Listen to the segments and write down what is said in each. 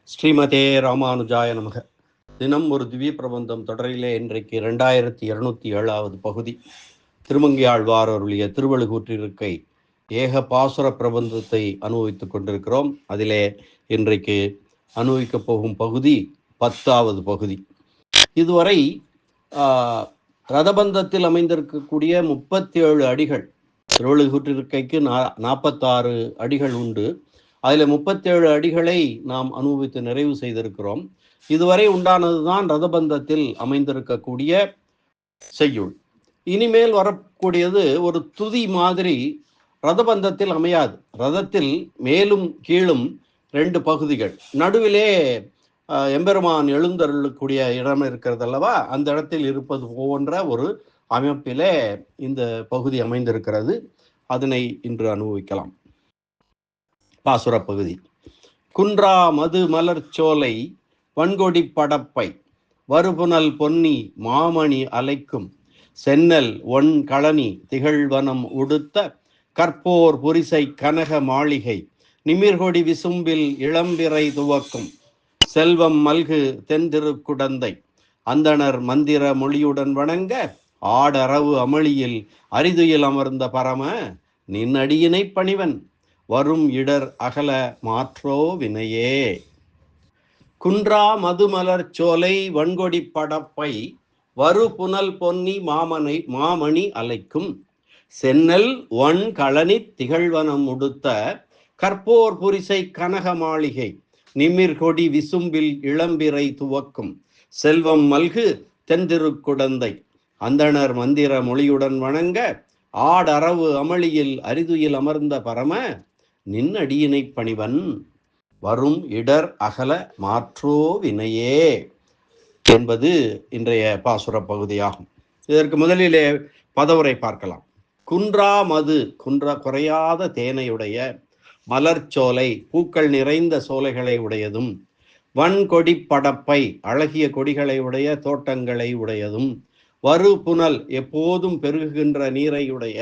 ஸ்ரீமதே ராமானுஜாய நமக. தினம் ஒரு திவ்ய பிரபந்தம் தொடரிலே இன்றைக்கு 2207வது பகுதி. திருமங்கை ஆழ்வார் அருளிய திருவள்ளுகூற்றிருக்கை ஏக பாசுர பிரபந்தத்தை அனுபவித்துக் கொண்டிருக்கிறோம். அதிலே இன்றைக்கு அனுபவிக்கப் போகும் பகுதி 10வது பகுதி. இதுவரை ரதபந்தத்தில் அமைந்திருக்கக்கூடிய 37 அடிகள், திருவள்ளுகூற்றிருக்கைக்கு 46 அடிகள் உண்டு. அதில் 37 அடிகளை நாம் அனுபவித்து நிறைவு செய்திருக்கிறோம். இதுவரை உண்டானதுதான் ரதபந்தத்தில் அமைந்திருக்கக்கூடிய செய்யுள். இனிமேல் வரக்கூடியது ஒரு துதி மாதிரி ரதபந்தத்தில் அமையாது. ரதத்தில் மேலும் கீழும் 2 பகுதிகள், நடுவிலே எம்பெருமான் எழுந்தருளக்கூடிய இடம் இருக்கிறது அல்லவா, அந்த இடத்தில் இருப்பது போன்ற ஒரு அமைப்பிலே இந்த பகுதி அமைந்திருக்கிறது. அதனை இன்று அனுபவிக்கலாம். பாசுர பகுதி. குன்றா மது மலர்ச்சோலை வன்கொடி படப்பை வருபுனல் பொன்னி மாமணி அலைக்கும் சென்னல் ஒன் களனி திகழ்வனம் உடுத்த கற்போர் புரிசை கனக மாளிகை நிமிர்கொடி விசும்பில் இளம்பிறை துவக்கும் செல்வம் மல்கு தென்திருக்குடந்தை அந்தணர் மந்திர மொழியுடன் வணங்க ஆடரவு அமளியில் அரிதுயில் அமர்ந்த பரம நின்னடியினை பணிவன் வரும் இடர் அகல மாற்றோ வினையே. குன்றா மதுமலர் சோலை வன்கொடி படப்பை வரு புனல் பொன்னி மாமணி அலைக்கும் சென்னல் ஒன் களனி திகழ்வனம் உடுத்த கற்போர் புரிசை கனக மாளிகை நிமிர்கொடி விசும்பில் இளம்பிறை துவக்கும் செல்வம் மல்கு தென்திருக்குடந்தை அந்தணர் மந்திர மொழியுடன் வணங்க ஆடரவு அமளியில் அரிதுயில் அமர்ந்த பரம நின்னடியினை பணிவன் வரும் இடர் அகல மாற்றோ வினையே என்பது இன்றைய பாசுர பகுதியாகும். இதற்கு முதலிலே பதவுரை பார்க்கலாம். குன்றா மது, குறையாத தேனையுடைய, மலர்ச்சோலை பூக்கள் நிறைந்த சோலைகளை உடையதும், வன்கொடி படப்பை அழகிய கொடிகளை உடைய தோட்டங்களை உடையதும், வரு புனல் எப்போதும் பெருகுகின்ற நீரையுடைய,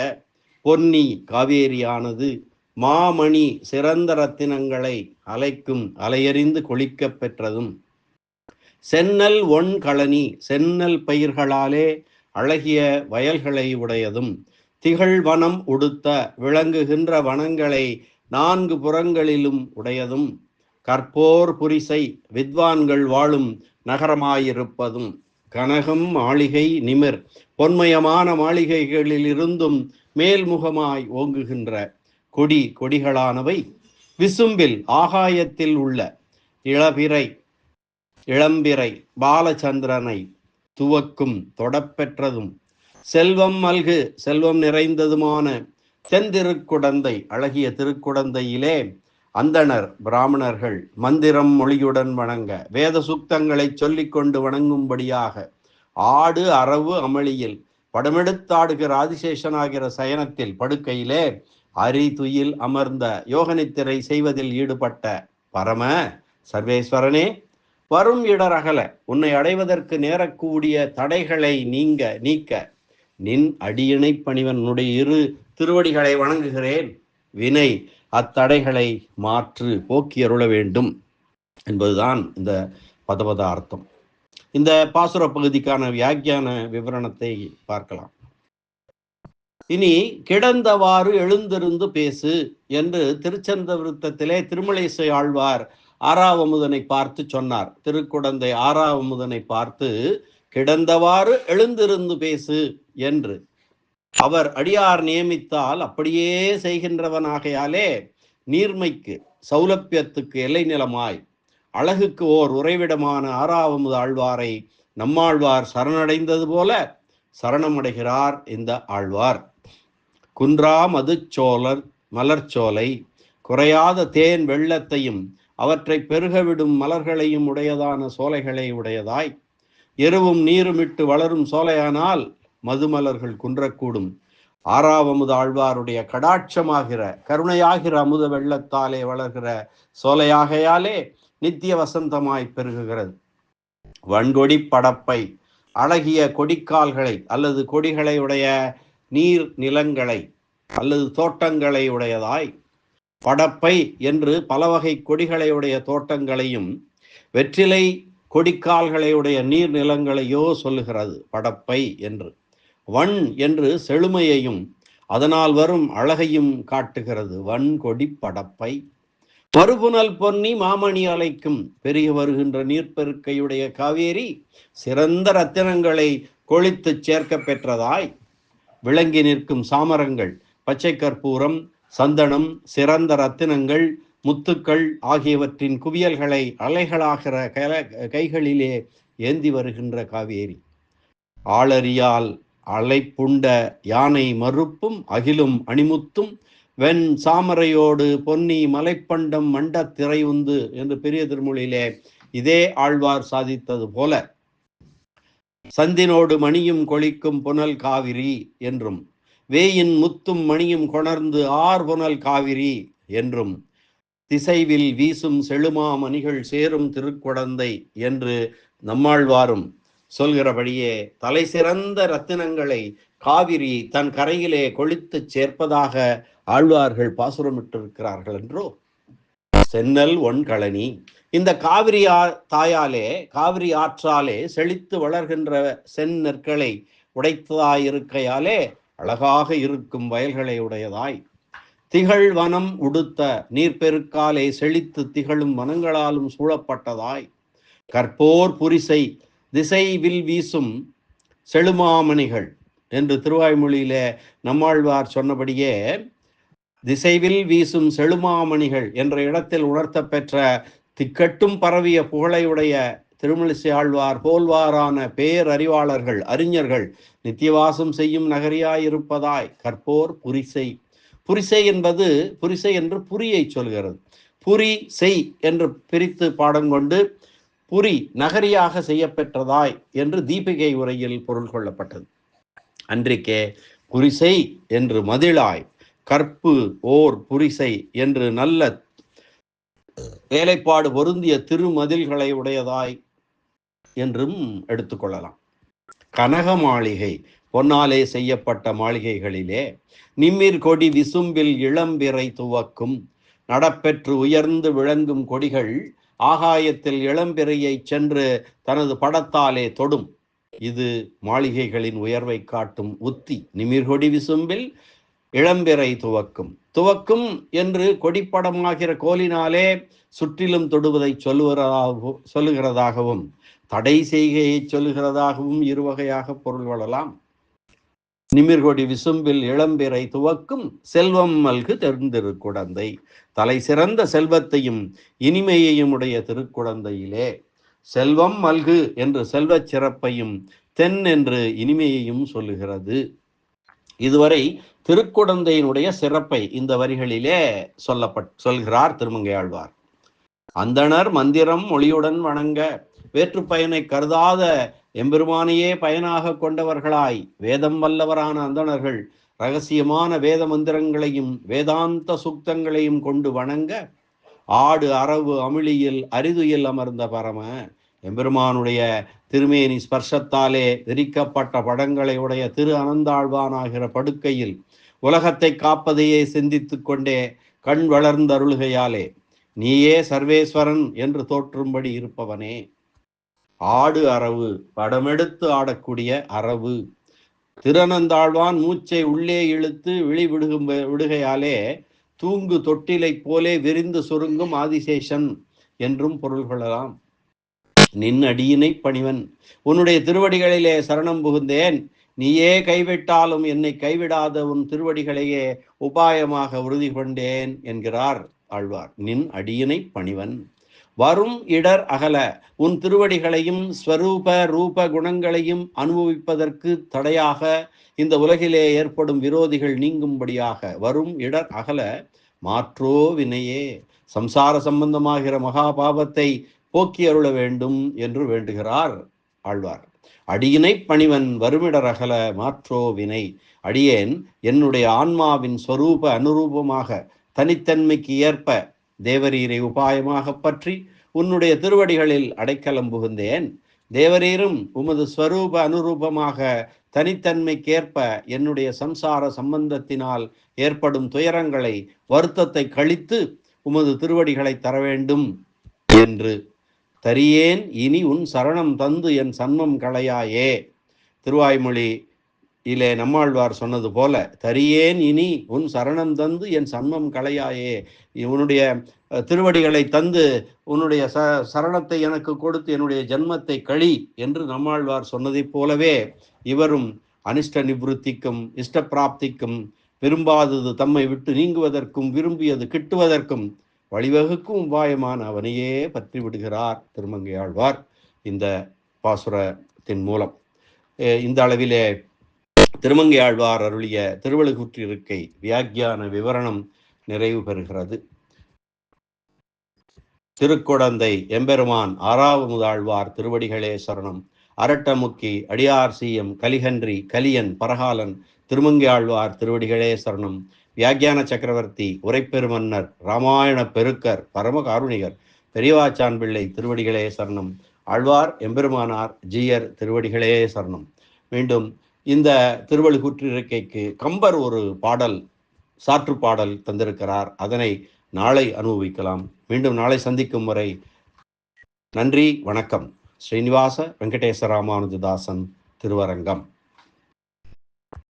பொன்னி காவேரியானது, மாமணி சிறந்த ரத்தினங்களை அலைக்கும் அலையறிந்து கொளிக்க பெற்றதும், சென்னல் ஒன் களனி சென்னல் பயிர்களாலே அழகிய வயல்களை உடையதும், திகழ்வனம் உடுத்த விளங்குகின்ற வனங்களை 4 புறங்களிலும் உடையதும், கற்போர் புரிசை வித்வான்கள் வாழும் நகரமாயிருப்பதும், கனகம் மாளிகை நிமிர் பொன்மயமான மாளிகைகளில் இருந்தும் மேல்முகமாய் ஓங்குகின்ற கொடிகளானவை, விசும்பில் ஆகாயத்தில் உள்ள இளம்பிறை பாலச்சந்திரனை துவக்கும் தொடப்பெற்றதும், செல்வம் மல்கு செல்வம் நிறைந்ததுமான தென்திருக்குடந்தை அழகிய திருக்குடந்தையிலே அந்தணர் பிராமணர்கள் மந்திரம் மொழியுடன் வணங்க வேத சுக்தங்களை சொல்லிக்கொண்டு வணங்கும்படியாக ஆடு அரவு அமளியில் படமெடுத்தாடுகிற ஆதிசேஷனாகிற சயனத்தில் படுக்கையிலே அரிதுயில் அமர்ந்த யோகனித்திரை செய்வதில் ஈடுபட்ட பரம சர்வேஸ்வரனே, வரும் இடரகல உன்னை அடைவதற்கு நேரக்கூடிய தடைகளை நீக்க நின் அடியினை பணிவனுடைய 2 திருவடிகளை வணங்குகிறேன். வினை அத்தடைகளை மாற்று போக்கி அருள வேண்டும் என்பதுதான் இந்த பதபத அர்த்தம். இந்த பாசுர பகுதிக்கான வியாக்கியான விவரணத்தை பார்க்கலாம். இனி கிடந்தவாறு எழுந்திருந்து பேசு என்று திருச்சந்த விருத்தத்திலே திருமலைசை ஆழ்வார் ஆறாவமுதனை பார்த்து சொன்னார். திருக்குடந்தை ஆறாவமுதனை பார்த்து கிடந்தவாறு எழுந்திருந்து பேசு என்று. அவர் அடியார் நியமித்தால் அப்படியே செய்கின்றவனாகையாலே நீர்மைக்கு சௌலபியத்துக்கு எல்லை நிலமாய் அழகுக்கு ஓர் உறைவிடமான ஆறாவமுது ஆழ்வாரை நம்மாழ்வார் சரணடைந்தது போல சரணமடைகிறார் இந்த ஆழ்வார். குன்றா மதுச்சோலர் மலர்ச்சோலை குறையாத தேன் வெள்ளத்தையும் அவற்றை பெருகவிடும் மலர்களையும் உடையதான சோலைகளை உடையதாய், எருவும் நீருமிட்டு வளரும் சோலையானால் மதுமலர்கள் குன்றக்கூடும். ஆறாவமுது ஆழ்வாருடைய கடாட்சமாகிற கருணையாகிற அமுத வெள்ளத்தாலே வளர்கிற சோலையாகையாலே நித்திய வசந்தமாய் பெருகுகிறது. வன்கொடி படப்பை அழகிய கொடிக்கால்களை அல்லது கொடிகளை உடைய நீர் நிலங்களை அல்லது தோட்டங்களை உடையதாய், படப்பை என்று பல வகை கொடிகளை உடைய தோட்டங்களையும் வெற்றிலை கொடிக்கால்களையுடைய நீர்நிலங்களையோ சொல்லுகிறது படப்பை என்று. வன் என்று செழுமையையும் அதனால் வரும் அழகையும் காட்டுகிறது வன்கொடி படப்பை. பருபுனல் பொன்னி மாமணி அலைக்கும் பெரிய வருகின்ற நீர்ப்பெருக்கையுடைய காவேரி சிறந்த ரத்தினங்களை கொளித்து சேர்க்க பெற்றதாய் விளங்கி நிற்கும் சாமரங்கள், பச்சை கற்பூரம், சந்தனம், சிறந்த ரத்தினங்கள், முத்துக்கள் ஆகியவற்றின் குவியல்களை அலைகளாகிற கைகளிலே ஏந்தி வருகின்ற காவேரி. ஆளறியால் அலைப்புண்ட யானை மறுப்பும் அகிலும் அணிமுத்தும் வெண் சாமரையோடு பொன்னி மலைப்பண்டம் மண்ட திரையுந்து என்று பெரிய திருமொழியிலே இதே ஆழ்வார் சாதித்தது போல சந்தினோடு மணியும் கொளிக்கும் புனல் காவிரி என்றும் வேயின் முத்தும் மணியும் கொணர்ந்து ஆர் புனல் காவிரி என்றும் திசைவில் வீசும் செழுமா மணிகள் சேரும் திருக்குடந்தை என்று நம்மாழ்வாரும் சொல்கிறபடியே தலை சிறந்த ரத்தினங்களை காவிரி தன் கரையிலே கொளித்து சேர்ப்பதாக ஆழ்வார்கள் பாசுரமிட்டிருக்கிறார்கள் என்றோ. சென்னல் ஒன் கழனி, இந்த காவிரி தாயாலே காவிரி ஆற்றாலே செழித்து வளர்கின்ற செந்நெற்களை உடைத்ததாயிருக்கையாலே அழகாக இருக்கும் வயல்களை உடையதாய் திகழ் வனம் உடுத்த நீர்பெருக்காலே செழித்து திகழும் வனங்களாலும் சூழப்பட்டதாய் கற்போர் புரிசை திசைவில் வீசும் செழுமாமணிகள் என்று திருவாய்மொழியிலே நம்மாழ்வார் சொன்னபடியே திசைவில் வீசும் செழுமாமணிகள் என்ற இடத்தில் உணர்த்த பெற்ற திக்கட்டும் பரவிய புகழையுடைய திருமழிசை ஆழ்வார் போல்வாரான பேரறிவாளர்கள் அறிஞர்கள் நித்தியவாசம் செய்யும் நகரியாயிருப்பதாய் கற்போர் புரிசை. புரிசை என்பது புரிசை என்று புரியை சொல்கிறது. புரி செய் என்று பிரித்து பாடங்கொண்டு புரி நகரியாக செய்யப்பெற்றதாய் என்று தீபிகை உரையில் பொருள் கொள்ளப்பட்டது. அன்றைக்கே புரிசை என்று மதிளாய் கற்பு ஓர் புரிசை என்று நல்ல வேலைப்பாடு பொருந்திய திருமதில்களை உடையதாய் என்றும் எடுத்துக்கொள்ளலாம். கனக மாளிகை, பொன்னாலே செய்யப்பட்ட மாளிகைகளிலே நிம்மிர் கொடி விசும்பில் இளம்பிறை துவக்கும் நடப்பெற்று உயர்ந்து விளங்கும் கொடிகள் ஆகாயத்தில் இளம்பிறையை சென்று தனது படத்தாலே தொடும். இது மாளிகைகளின் உயர்வை காட்டும் உத்தி. நிமிர்கொடி விசும்பில் இளம்பிறை துவக்கும். துவக்கும் என்று கொடிப்படமாகிற கோலினாலே சுற்றிலும் தொடுவதை சொல்லுகிறதாகவும் தடை செய்கையை சொல்லுகிறதாகவும் இருவகையாக பொருள் கொள்ளலாம். நிமிர்கொடி விசும்பில் இளம்பிறை துவக்கும் செல்வம் மல்கு தெரிந்திருக்குடந்தை, தலை சிறந்த செல்வத்தையும் இனிமையையும் உடைய திருக்குடந்தையிலே செல்வம் மல்கு என்று செல்வச் சிறப்பையும் தென் என்று இனிமையையும் சொல்லுகிறது. இதுவரை திருக்குடந்தையினுடைய சிறப்பை இந்த வரிகளிலே சொல்கிறார் திருமங்கையாழ்வார். அந்தணர் மந்திரம் மொழியுடன் வணங்க வேற்று பயனை கருதாத எம்பெருமானையே பயனாக கொண்டவர்களாய் வேதம் வல்லவரான அந்தணர்கள் இரகசியமான வேத மந்திரங்களையும் வேதாந்த சூக்தங்களையும் கொண்டு வணங்க ஆடு அரவு அமிழியில் அரிதுயில் அமர்ந்த பரம எம்பெருமானுடைய திருமேனி ஸ்பர்ஷத்தாலே விரிக்கப்பட்ட படங்களை உடைய திரு அனந்தாழ்வானாகிற படுக்கையில் உலகத்தை காப்பதையே சிந்தித்து கொண்டே கண் வளர்ந்தருளுகையாலே நீயே சர்வேஸ்வரன் என்று தோற்றும்படி இருப்பவனே. ஆடு அரவு, படமெடுத்து ஆடக்கூடிய அரவு. திருநந்தாழ்வான் மூச்சை உள்ளே இழுத்து விடுகையாலே தூங்கு தொட்டிலை போலே விரிந்து சுருங்கும் ஆதிசேஷன் என்றும் பொருள் கொள்ளலாம். நின் அடியினை பணிவன், உன்னுடைய திருவடிகளிலே சரணம் புகுந்தேன், நீயே கைவிட்டாலும் என்னை கைவிடாத உன் திருவடிகளையே உபாயமாக உறுதி கொண்டேன் என்கிறார் ஆழ்வார். நின் அடியினை பணிவன், வரும் இடர் அகல, உன் திருவடிகளையும் ஸ்வரூப ரூப குணங்களையும் அனுபவிப்பதற்கு தடையாக இந்த உலகிலே ஏற்படும் விரோதிகள் நீங்கும்படியாக வரும் இடர் அகல மாற்றோ வினையே, சம்சார சம்பந்தமாகிற மகாபாபத்தை போக்கி அருள வேண்டும் என்று வேண்டுகிறார் ஆழ்வார். அடியினை பணிவன் வருமிடர் அகல மாற்றோ வினை, அடியேன் என்னுடைய ஆன்மாவின் ஸ்வரூப அனுரூபமாக தனித்தன்மைக்கு ஏற்ப தேவரீரை உபாயமாக பற்றி உன்னுடைய திருவடிகளில் அடைக்கலம் புகுந்தேன். தேவரீரும் உமது ஸ்வரூப அனுரூபமாக தனித்தன்மைக்கேற்ப என்னுடைய சம்சார சம்பந்தத்தினால் ஏற்படும் துயரங்களை வருத்தத்தை கழித்து உமது திருவடிகளை தர வேண்டும் என்று தரியேன் இனி உன் சரணம் தந்து என் சன்மம் களையாயே. திருவாய்மொழி நம்மாழ்வார் சொன்னது போல, தரியேன் இனி உன் சரணம் தந்து என் சன்மம் களையாயே, உன்னுடைய திருவடிகளை தந்து உன்னுடைய சரணத்தை எனக்கு கொடுத்து என்னுடைய ஜன்மத்தை கழி என்று நம்மாழ்வார் சொன்னதைப் போலவே இவரும் அனிஷ்ட நிவృத்திக்கும் இஷ்ட பிராப்திக்கும் விரும்பாதது தம்மை விட்டு நீங்குவதற்கும் விரும்பியது கிட்டுவதற்கும் வழிவகுக்கும் உபாயமான அவனையே பற்றி விடுகிறார் திருமங்கையாழ்வார் இந்த பாசுரத்தின் மூலம். இந்த அளவிலே திருமங்கையாழ்வார் அருளிய திருவள்ளுவற்றிருக்கை வியாக்கியான விவரணம் நிறைவு பெறுகிறது. திருக்குடந்தை எம்பெருமான் ஆறாவமுதாழ்வார் திருவடிகளே சரணம். அரட்டமுக்கி அடியார் சீயம் கலிகன்றி கலியன் பரகாலன் திருமங்கையாழ்வார் திருவடிகளே சரணம். வியாக்கியான சக்கரவர்த்தி உரைப்பெருமன்னர் இராமாயண பெருக்கர் பரமகாருணிகர் பெரியவாச்சான் பிள்ளை திருவடிகளே சரணம். ஆழ்வார் எம்பெருமானார் ஜீயர் திருவடிகளே சரணம். மீண்டும் இந்த திருவள்ளுவற்றிருக்கைக்கு கம்பர் ஒரு பாடல், சாற்று பாடல் தந்திருக்கிறார். அதனை நாளை அனுபவிக்கலாம். மீண்டும் நாளை சந்திக்கும் வரை நன்றி, வணக்கம். ஸ்ரீனிவாச வெங்கடேச ராமானுஜதாசன், திருவரங்கம்.